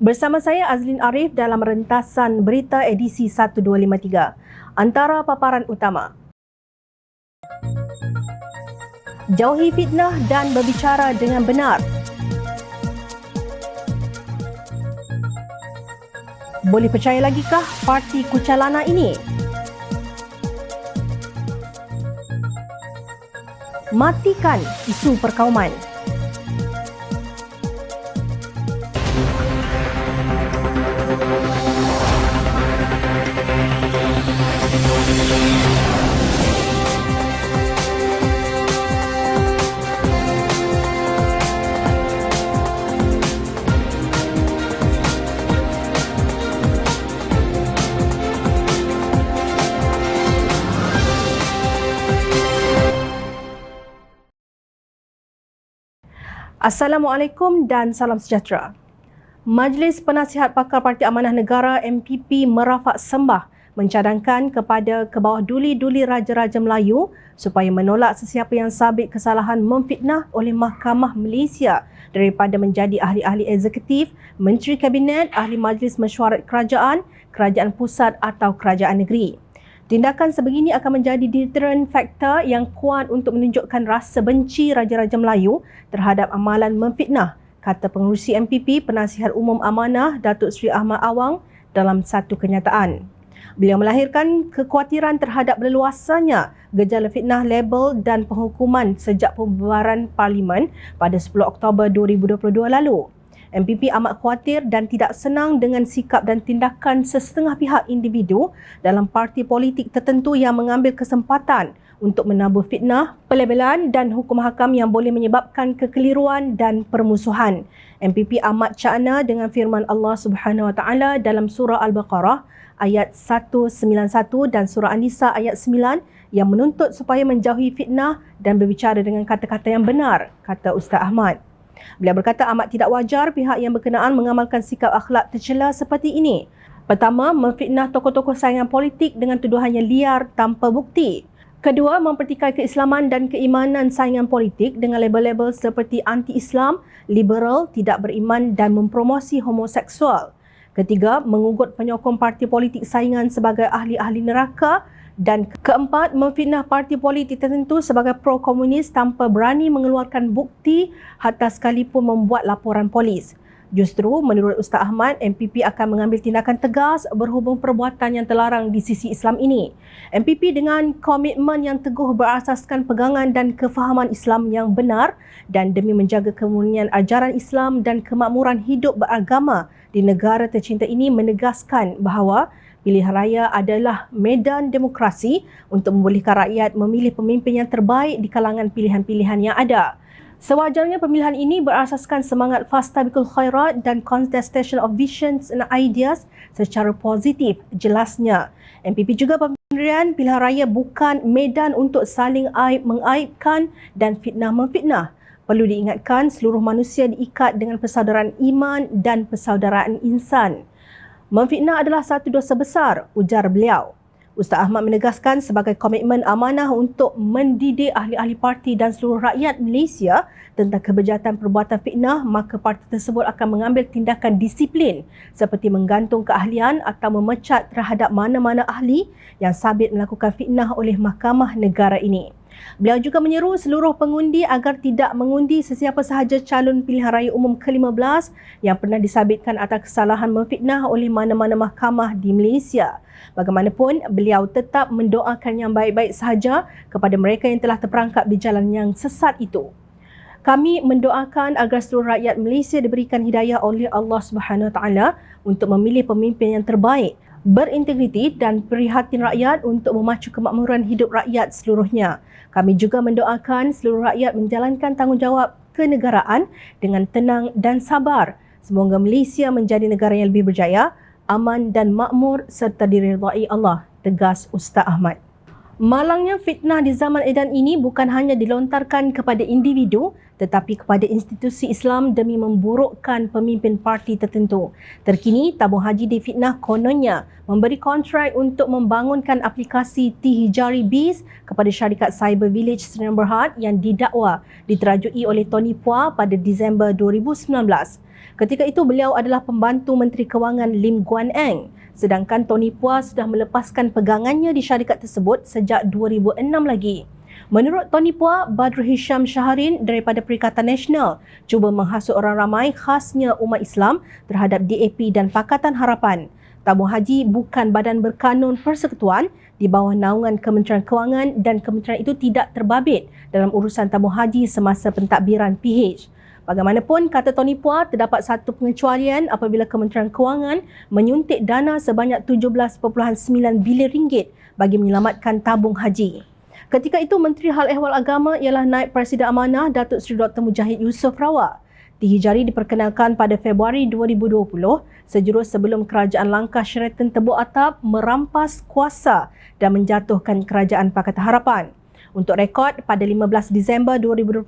Bersama saya Azlin Arif dalam rentasan berita edisi 1253. Antara paparan utama: jauhi fitnah dan berbicara dengan benar. Boleh percaya lagikah parti Kucalana ini? Matikan isu perkauman. Assalamualaikum dan salam sejahtera. Majlis Penasihat Pakar Parti Amanah Negara MPP merafak sembah mencadangkan kepada kebawah duli-duli Raja-Raja Melayu supaya menolak sesiapa yang sabit kesalahan memfitnah oleh Mahkamah Malaysia daripada menjadi ahli-ahli eksekutif, Menteri Kabinet, Ahli Majlis Mesyuarat Kerajaan, Kerajaan Pusat atau Kerajaan Negeri. Tindakan sebegini akan menjadi deterrent factor yang kuat untuk menunjukkan rasa benci Raja-Raja Melayu terhadap amalan memfitnah, kata Pengerusi MPP Penasihat Umum Amanah Datuk Seri Ahmad Awang dalam satu kenyataan. Beliau melahirkan kekhawatiran terhadap leluasanya gejala fitnah, label dan penghukuman sejak pembubaran Parlimen pada 10 Oktober 2022 lalu. MPP amat khawatir dan tidak senang dengan sikap dan tindakan sesetengah pihak individu dalam parti politik tertentu yang mengambil kesempatan untuk menabur fitnah, pelabelan dan hukum hakam yang boleh menyebabkan kekeliruan dan permusuhan. MPP amat cakna dengan firman Allah Subhanahu Wa Taala dalam surah Al-Baqarah ayat 191 dan surah An-Nisa ayat 9 yang menuntut supaya menjauhi fitnah dan berbicara dengan kata-kata yang benar, kata Ustaz Ahmad. Beliau berkata amat tidak wajar pihak yang berkenaan mengamalkan sikap akhlak tercela seperti ini. Pertama, memfitnah tokoh-tokoh saingan politik dengan tuduhan yang liar tanpa bukti. Kedua, mempertikai keislaman dan keimanan saingan politik dengan label-label seperti anti-Islam, liberal, tidak beriman dan mempromosi homoseksual. Ketiga, mengugut penyokong parti politik saingan sebagai ahli-ahli neraka. Dan keempat, memfitnah parti politik tertentu sebagai pro-komunis tanpa berani mengeluarkan bukti hatta sekalipun membuat laporan polis. Justru, menurut Ustaz Ahmad, MPP akan mengambil tindakan tegas berhubung perbuatan yang terlarang di sisi Islam ini. MPP dengan komitmen yang teguh berasaskan pegangan dan kefahaman Islam yang benar dan demi menjaga kemurnian ajaran Islam dan kemakmuran hidup beragama di negara tercinta ini menegaskan bahawa pilihan raya adalah medan demokrasi untuk membolehkan rakyat memilih pemimpin yang terbaik di kalangan pilihan-pilihan yang ada. Sewajarnya pemilihan ini berasaskan semangat fastabiqul khairat dan contestation of visions and ideas secara positif, jelasnya. MPP juga pendirian pilihan raya bukan medan untuk saling mengaibkan dan fitnah-memfitnah. Perlu diingatkan seluruh manusia diikat dengan persaudaraan iman dan persaudaraan insan. Memfitnah adalah satu dosa besar, ujar beliau. Ustaz Ahmad menegaskan sebagai komitmen amanah untuk mendidik ahli-ahli parti dan seluruh rakyat Malaysia tentang kebejatan perbuatan fitnah, maka parti tersebut akan mengambil tindakan disiplin seperti menggantung keahlian atau memecat terhadap mana-mana ahli yang sabit melakukan fitnah oleh Mahkamah Negara ini. Beliau juga menyeru seluruh pengundi agar tidak mengundi sesiapa sahaja calon pilihan raya umum ke-15 yang pernah disabitkan atas kesalahan memfitnah oleh mana-mana mahkamah di Malaysia. Bagaimanapun, beliau tetap mendoakan yang baik-baik sahaja kepada mereka yang telah terperangkap di jalan yang sesat itu. Kami mendoakan agar seluruh rakyat Malaysia diberikan hidayah oleh Allah Subhanahu Wa Taala untuk memilih pemimpin yang terbaik, berintegriti dan prihatin rakyat untuk memacu kemakmuran hidup rakyat seluruhnya. Kami juga mendoakan seluruh rakyat menjalankan tanggungjawab kenegaraan dengan tenang dan sabar. Semoga Malaysia menjadi negara yang lebih berjaya, aman dan makmur serta diridai Allah, tegas Ustaz Ahmad. Malangnya fitnah di zaman edan ini bukan hanya dilontarkan kepada individu tetapi kepada institusi Islam demi memburukkan pemimpin parti tertentu. Terkini, tabung haji difitnah kononnya memberi kontrak untuk membangunkan aplikasi T-Hijari Biz kepada syarikat Cyber Village Sdn Bhd yang didakwa diterajui oleh Tony Phua pada Disember 2019. Ketika itu beliau adalah pembantu Menteri Kewangan Lim Guan Eng, sedangkan Tony Phua sudah melepaskan pegangannya di syarikat tersebut sejak 2006 lagi. Menurut Tony Phua, Badrul Hisham Shaharin daripada Perikatan Nasional cuba menghasut orang ramai khasnya umat Islam terhadap DAP dan Pakatan Harapan. Tabung haji bukan badan berkanun persekutuan di bawah naungan Kementerian Kewangan dan kementerian itu tidak terbabit dalam urusan tabung haji semasa pentadbiran PH. Bagaimanapun, kata Tony Phua, terdapat satu pengecualian apabila Kementerian Kewangan menyuntik dana sebanyak 17.9 bilion ringgit bagi menyelamatkan tabung haji. Ketika itu, Menteri Hal Ehwal Agama ialah Naib Presiden Amanah Datuk Seri Dr. Mujahid Yusof Rawak. T-Hijari diperkenalkan pada Februari 2020, sejurus sebelum Kerajaan Langkah Sheraton tebuk atap merampas kuasa dan menjatuhkan Kerajaan Pakatan Harapan. Untuk rekod, pada 15 Disember 2021,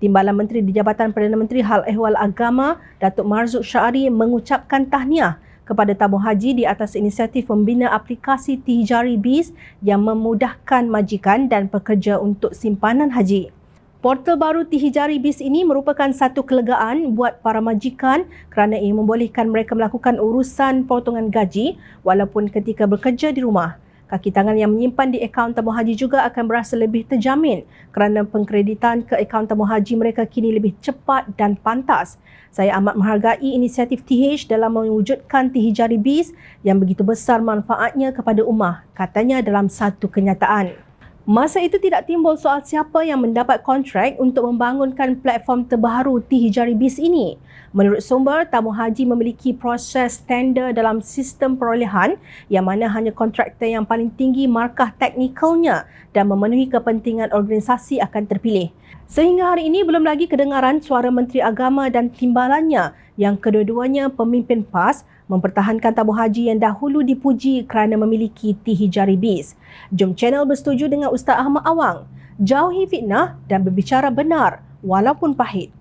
Timbalan Menteri di Jabatan Perdana Menteri Hal Ehwal Agama, Datuk Marzuq Syari mengucapkan tahniah kepada tabung haji di atas inisiatif membina aplikasi T-Hijari Biz yang memudahkan majikan dan pekerja untuk simpanan haji. Portal baru T-Hijari Biz ini merupakan satu kelegaan buat para majikan kerana ia membolehkan mereka melakukan urusan potongan gaji walaupun ketika bekerja di rumah. Kaki tangan yang menyimpan di akaun tabung haji juga akan berasa lebih terjamin kerana pengkreditan ke akaun tabung haji mereka kini lebih cepat dan pantas. Saya amat menghargai inisiatif TH dalam mewujudkan T-Hijari Biz yang begitu besar manfaatnya kepada ummah, katanya dalam satu kenyataan. Masa itu tidak timbul soal siapa yang mendapat kontrak untuk membangunkan platform terbaru T-Hijari Biz ini. Menurut sumber, tabung haji memiliki proses tender dalam sistem perolehan yang mana hanya kontraktor yang paling tinggi markah teknikalnya dan memenuhi kepentingan organisasi akan terpilih. Sehingga hari ini belum lagi kedengaran suara Menteri Agama dan timbalannya yang kedua-duanya pemimpin PAS mempertahankan tabung haji yang dahulu dipuji kerana memiliki T-Hijari Biz. Jom channel bersetuju dengan Ustaz Ahmad Awang. Jauhi fitnah dan berbicara benar walaupun pahit.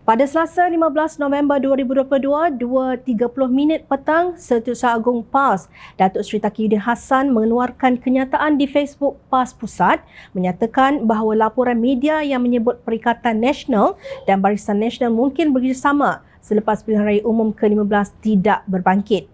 Pada Selasa 15 November 2022, 2.30 petang, Setiausaha Agung PAS, Datuk Seri Taqiyuddin Hassan mengeluarkan kenyataan di Facebook PAS Pusat menyatakan bahawa laporan media yang menyebut Perikatan Nasional dan Barisan Nasional mungkin bekerjasama selepas pilihan raya umum ke-15 tidak berbangkit.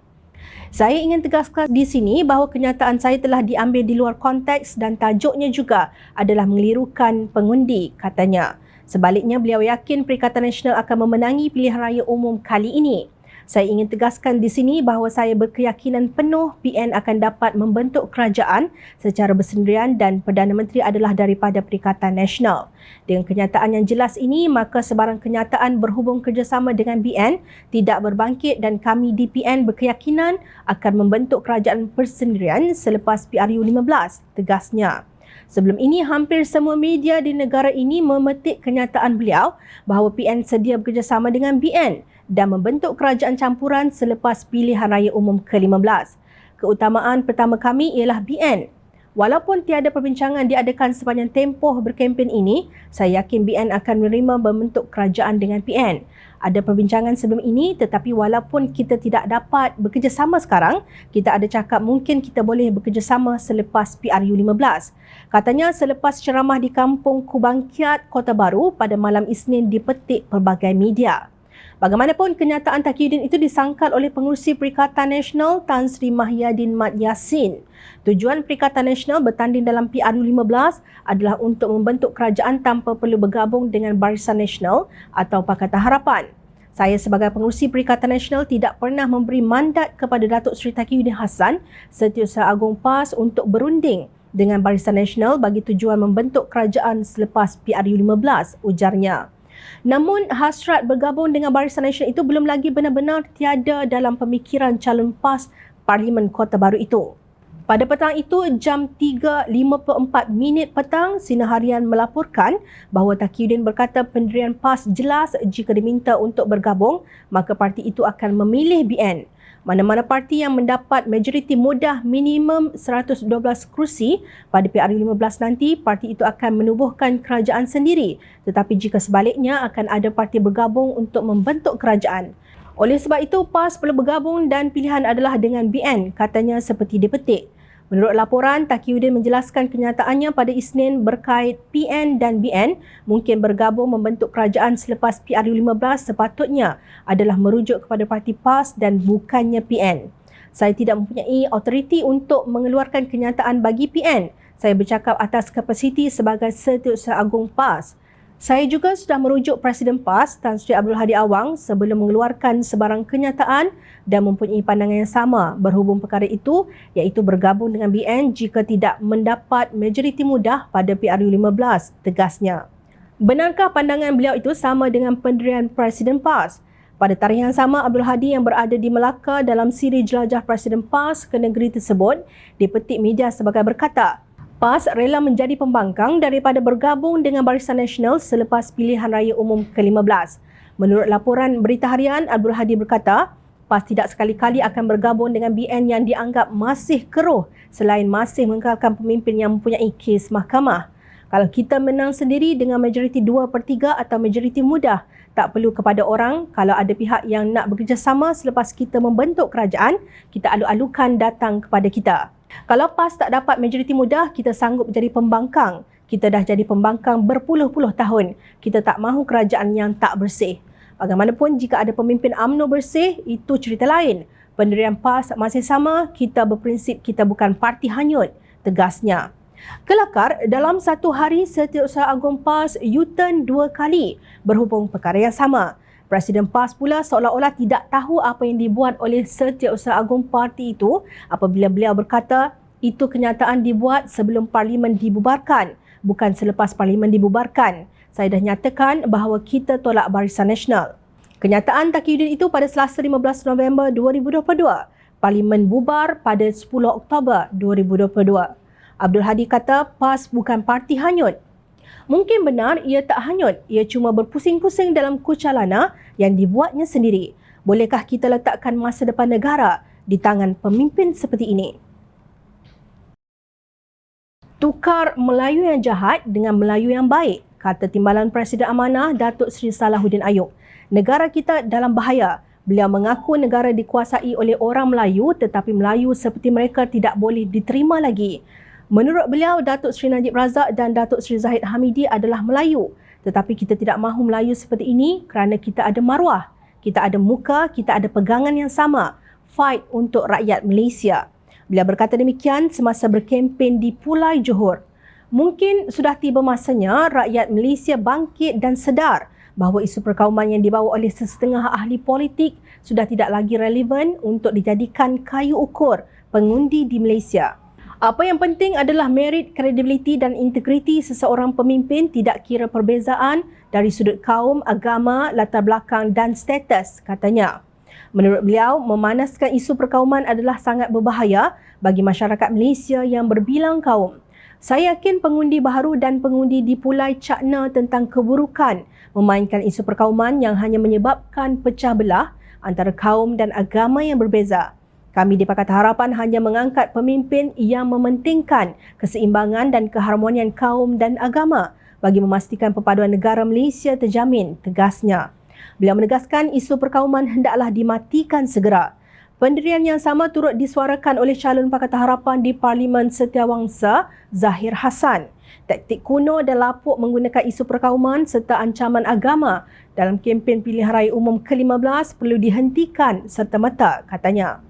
Saya ingin tegaskan di sini bahawa kenyataan saya telah diambil di luar konteks dan tajuknya juga adalah mengelirukan pengundi, katanya. Sebaliknya, beliau yakin Perikatan Nasional akan memenangi pilihan raya umum kali ini. Saya ingin tegaskan di sini bahawa saya berkeyakinan penuh PN akan dapat membentuk kerajaan secara bersendirian dan Perdana Menteri adalah daripada Perikatan Nasional. Dengan kenyataan yang jelas ini, maka sebarang kenyataan berhubung kerjasama dengan BN tidak berbangkit dan kami di PN berkeyakinan akan membentuk kerajaan bersendirian selepas PRU 15, tegasnya. Sebelum ini, hampir semua media di negara ini memetik kenyataan beliau bahawa PN sedia bekerjasama dengan BN dan membentuk kerajaan campuran selepas pilihan raya umum ke-15. Keutamaan pertama kami ialah BN. Walaupun tiada perbincangan diadakan sepanjang tempoh berkempen ini, saya yakin BN akan menerima membentuk kerajaan dengan PN. Ada perbincangan sebelum ini tetapi walaupun kita tidak dapat bekerjasama sekarang, kita ada cakap mungkin kita boleh bekerjasama selepas PRU 15. Katanya selepas ceramah di Kampung Kubangkiat, Kota Baru pada malam Isnin dipetik pelbagai media. Bagaimanapun, kenyataan Taqiyuddin itu disangkal oleh Pengerusi Perikatan Nasional Tan Sri Mahyadin Mat Yassin. Tujuan Perikatan Nasional bertanding dalam PRU 15 adalah untuk membentuk kerajaan tanpa perlu bergabung dengan Barisan Nasional atau Pakatan Harapan. Saya sebagai Pengerusi Perikatan Nasional tidak pernah memberi mandat kepada Datuk Seri Taqiyuddin Hassan, Setiausaha Agung PAS untuk berunding dengan Barisan Nasional bagi tujuan membentuk kerajaan selepas PRU 15, ujarnya. Namun, hasrat bergabung dengan Barisan Nasional itu belum lagi benar-benar tiada dalam pemikiran calon PAS Parlimen Kota Baru itu. Pada petang itu, jam 3.54 petang, Sinar Harian melaporkan bahawa Taqiyuddin berkata pendirian PAS jelas jika diminta untuk bergabung, maka parti itu akan memilih BN. Mana-mana parti yang mendapat majoriti mudah minimum 112 kerusi pada PRU15 nanti, parti itu akan menubuhkan kerajaan sendiri. Tetapi jika sebaliknya, akan ada parti bergabung untuk membentuk kerajaan. Oleh sebab itu, PAS perlu bergabung dan pilihan adalah dengan BN, katanya seperti dipetik. Menurut laporan, Taqiyuddin menjelaskan kenyataannya pada Isnin berkait PN dan BN mungkin bergabung membentuk kerajaan selepas PRU15 sepatutnya adalah merujuk kepada parti PAS dan bukannya PN. Saya tidak mempunyai autoriti untuk mengeluarkan kenyataan bagi PN. Saya bercakap atas kapasiti sebagai Setiausaha Agung PAS. Saya juga sudah merujuk Presiden PAS Tan Sri Abdul Hadi Awang sebelum mengeluarkan sebarang kenyataan dan mempunyai pandangan yang sama berhubung perkara itu, iaitu bergabung dengan BN jika tidak mendapat majoriti mudah pada PRU15, tegasnya. Benarkah pandangan beliau itu sama dengan pendirian Presiden PAS? Pada tarikh yang sama, Abdul Hadi yang berada di Melaka dalam siri jelajah Presiden PAS ke negeri tersebut dipetik media sebagai berkata, PAS rela menjadi pembangkang daripada bergabung dengan Barisan Nasional selepas pilihan raya umum ke-15. Menurut laporan Berita Harian, Abdul Hadi berkata, PAS tidak sekali-kali akan bergabung dengan BN yang dianggap masih keruh selain masih mengekalkan pemimpin yang mempunyai kes mahkamah. Kalau kita menang sendiri dengan majoriti 2/3 atau majoriti mudah, tak perlu kepada orang. Kalau ada pihak yang nak bekerjasama selepas kita membentuk kerajaan, kita alu-alukan datang kepada kita. Kalau PAS tak dapat majoriti mudah, kita sanggup jadi pembangkang. Kita dah jadi pembangkang berpuluh-puluh tahun. Kita tak mahu kerajaan yang tak bersih. Bagaimanapun, jika ada pemimpin UMNO bersih, itu cerita lain. Pendirian PAS masih sama, kita berprinsip kita bukan parti hanyut, tegasnya. Kelakar, dalam satu hari Setiausaha Agung PAS U-turn 2 kali berhubung perkara yang sama. Presiden PAS pula seolah-olah tidak tahu apa yang dibuat oleh Setiausaha Agung parti itu apabila beliau berkata itu kenyataan dibuat sebelum Parlimen dibubarkan, bukan selepas Parlimen dibubarkan. Saya dah nyatakan bahawa kita tolak Barisan Nasional. Kenyataan Taqiyuddin itu pada Selasa 15 November 2022. Parlimen bubar pada 10 Oktober 2022. Abdul Hadi kata PAS bukan parti hanyut. Mungkin benar ia tak hanyut, ia cuma berpusing-pusing dalam kucalana yang dibuatnya sendiri. Bolehkah kita letakkan masa depan negara di tangan pemimpin seperti ini? Tukar Melayu yang jahat dengan Melayu yang baik, kata Timbalan Presiden Amanah Datuk Seri Salahuddin Ayub. Negara kita dalam bahaya. Beliau mengaku negara dikuasai oleh orang Melayu tetapi Melayu seperti mereka tidak boleh diterima lagi. Menurut beliau, Datuk Seri Najib Razak dan Datuk Seri Zahid Hamidi adalah Melayu. Tetapi kita tidak mahu Melayu seperti ini kerana kita ada maruah, kita ada muka, kita ada pegangan yang sama. Fight untuk rakyat Malaysia. Beliau berkata demikian semasa berkempen di Pulai Johor. Mungkin sudah tiba masanya rakyat Malaysia bangkit dan sedar bahawa isu perkauman yang dibawa oleh sesetengah ahli politik sudah tidak lagi relevan untuk dijadikan kayu ukur pengundi di Malaysia. Apa yang penting adalah merit, kredibiliti dan integriti seseorang pemimpin tidak kira perbezaan dari sudut kaum, agama, latar belakang dan status, katanya. Menurut beliau, memanaskan isu perkauman adalah sangat berbahaya bagi masyarakat Malaysia yang berbilang kaum. Saya yakin pengundi baharu dan pengundi di Pulai cakna tentang keburukan memainkan isu perkauman yang hanya menyebabkan pecah belah antara kaum dan agama yang berbeza. Kami di Pakatan Harapan hanya mengangkat pemimpin yang mementingkan keseimbangan dan keharmonian kaum dan agama bagi memastikan perpaduan negara Malaysia terjamin, tegasnya. Beliau menegaskan isu perkauman hendaklah dimatikan segera. Pendirian yang sama turut disuarakan oleh calon Pakatan Harapan di Parlimen Setiawangsa, Zahir Hassan. Taktik kuno dan lapuk menggunakan isu perkauman serta ancaman agama dalam kempen pilihan raya umum ke-15 perlu dihentikan serta-merta, katanya.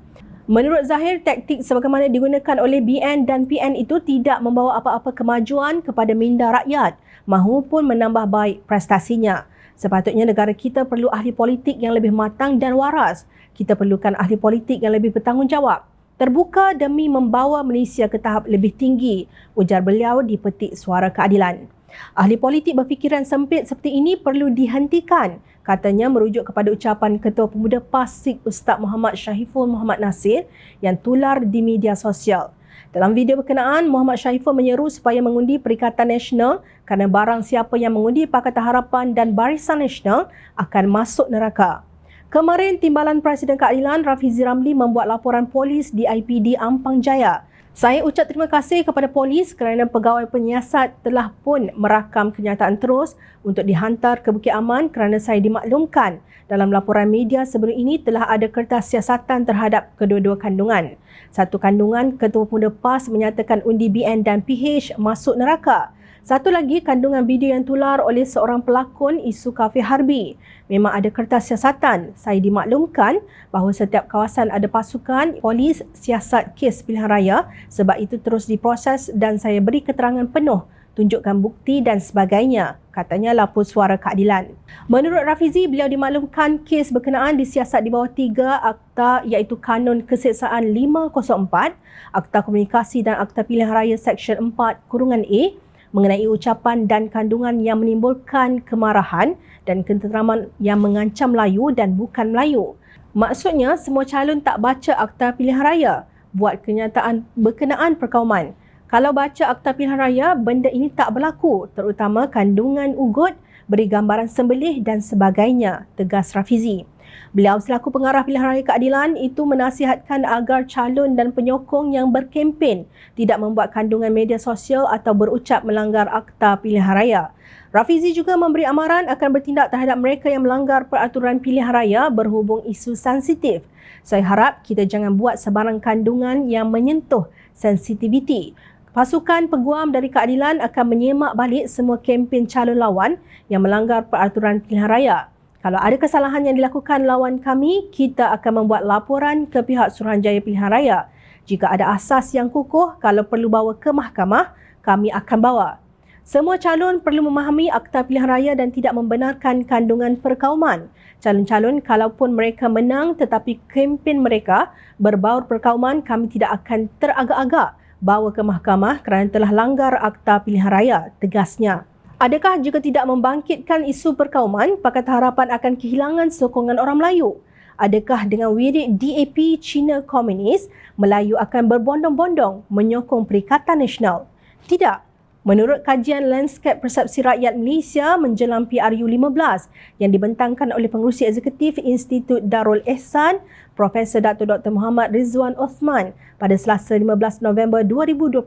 Menurut Zahir, taktik sebagaimana digunakan oleh BN dan PN itu tidak membawa apa-apa kemajuan kepada minda rakyat mahupun menambah baik prestasinya. Sepatutnya negara kita perlu ahli politik yang lebih matang dan waras. Kita perlukan ahli politik yang lebih bertanggungjawab, terbuka demi membawa Malaysia ke tahap lebih tinggi, ujar beliau di Petik Suara Keadilan. Ahli politik berfikiran sempit seperti ini perlu dihentikan, katanya merujuk kepada ucapan Ketua Pemuda PAS Ustaz Muhammad Syahiful Muhammad Nasir yang tular di media sosial. Dalam video berkenaan, Muhammad Syaiful menyeru supaya mengundi Perikatan Nasional kerana barang siapa yang mengundi Pakatan Harapan dan Barisan Nasional akan masuk neraka. Kemarin, Timbalan Presiden Keadilan Rafizi Ramli membuat laporan polis di IPD Ampang Jaya. Saya ucap terima kasih kepada polis kerana pegawai penyiasat telah pun merakam kenyataan terus untuk dihantar ke Bukit Aman kerana saya dimaklumkan dalam laporan media sebelum ini telah ada kertas siasatan terhadap kedua-dua kandungan. Satu kandungan, Ketua Pemuda PAS menyatakan undi BN dan PH masuk neraka. Satu lagi, kandungan video yang tular oleh seorang pelakon isu kafe harbi. Memang ada kertas siasatan. Saya dimaklumkan bahawa setiap kawasan ada pasukan polis siasat kes pilihan raya, sebab itu terus diproses dan saya beri keterangan penuh, tunjukkan bukti dan sebagainya, katanya lapor Suara Keadilan. Menurut Rafizi, beliau dimaklumkan kes berkenaan disiasat di bawah 3 akta iaitu Kanun Keseksaan 504, Akta Komunikasi dan Akta Pilihan Raya Seksyen 4(A) mengenai ucapan dan kandungan yang menimbulkan kemarahan dan ketenteraman yang mengancam Melayu dan bukan Melayu. Maksudnya, semua calon tak baca Akta Pilihan Raya buat kenyataan berkenaan perkauman. Kalau baca Akta Pilihan Raya, benda ini tak berlaku, terutama kandungan ugut, beri gambaran sembelih dan sebagainya, tegas Rafizi. Beliau selaku pengarah pilihan raya keadilan itu menasihatkan agar calon dan penyokong yang berkempen tidak membuat kandungan media sosial atau berucap melanggar Akta Pilihan Raya. Rafizi juga memberi amaran akan bertindak terhadap mereka yang melanggar peraturan pilihan raya berhubung isu sensitif. Saya harap kita jangan buat sebarang kandungan yang menyentuh sensitiviti. Pasukan peguam dari keadilan akan menyemak balik semua kempen calon lawan yang melanggar peraturan pilihan raya. Kalau ada kesalahan yang dilakukan lawan kami, kita akan membuat laporan ke pihak Suruhanjaya Pilihan Raya. Jika ada asas yang kukuh, kalau perlu bawa ke mahkamah, kami akan bawa. Semua calon perlu memahami Akta Pilihan Raya dan tidak membenarkan kandungan perkauman. Calon-calon kalaupun mereka menang tetapi kempen mereka berbaur perkauman, kami tidak akan teragak-agak bawa ke mahkamah kerana telah langgar Akta Pilihan Raya, tegasnya. Adakah jika tidak membangkitkan isu perkauman, Pakatan Harapan akan kehilangan sokongan orang Melayu? Adakah dengan wirid DAP Cina Komunis, Melayu akan berbondong-bondong menyokong Perikatan Nasional? Tidak. Menurut kajian Landscape Persepsi Rakyat Malaysia menjelang PRU15 yang dibentangkan oleh Pengerusi Eksekutif Institut Darul Ehsan, Profesor Dr. Muhammad Rizwan Osman pada Selasa 15 November 2022,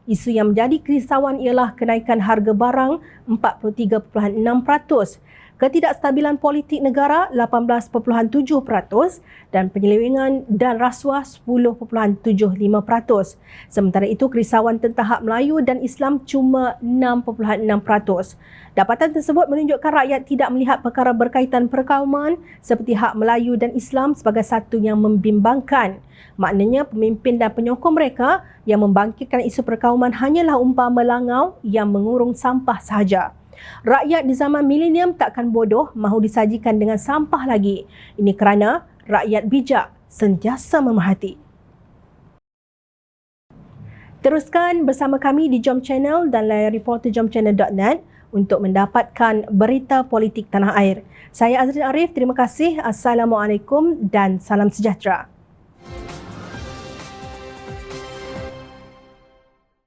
isu yang menjadi kerisauan ialah kenaikan harga barang 43.6%, ketidakstabilan politik negara 18.7% dan penyelewengan dan rasuah 10.75%. Sementara itu, kerisauan tentang hak Melayu dan Islam cuma 6.6%. Dapatan tersebut menunjukkan rakyat tidak melihat perkara berkaitan perkauman seperti hak Melayu dan Islam sebagai satu yang membimbangkan. Maknanya pemimpin dan penyokong mereka yang membangkitkan isu perkauman hanyalah umpama langau yang mengurung sampah sahaja. Rakyat di zaman milenium takkan bodoh mahu disajikan dengan sampah lagi. Ini kerana rakyat bijak sentiasa memerhati. Teruskan bersama kami di Jom Channel dan layar reporterjomchannel.net untuk mendapatkan berita politik tanah air. Saya Azrin Arif, terima kasih. Assalamualaikum dan salam sejahtera.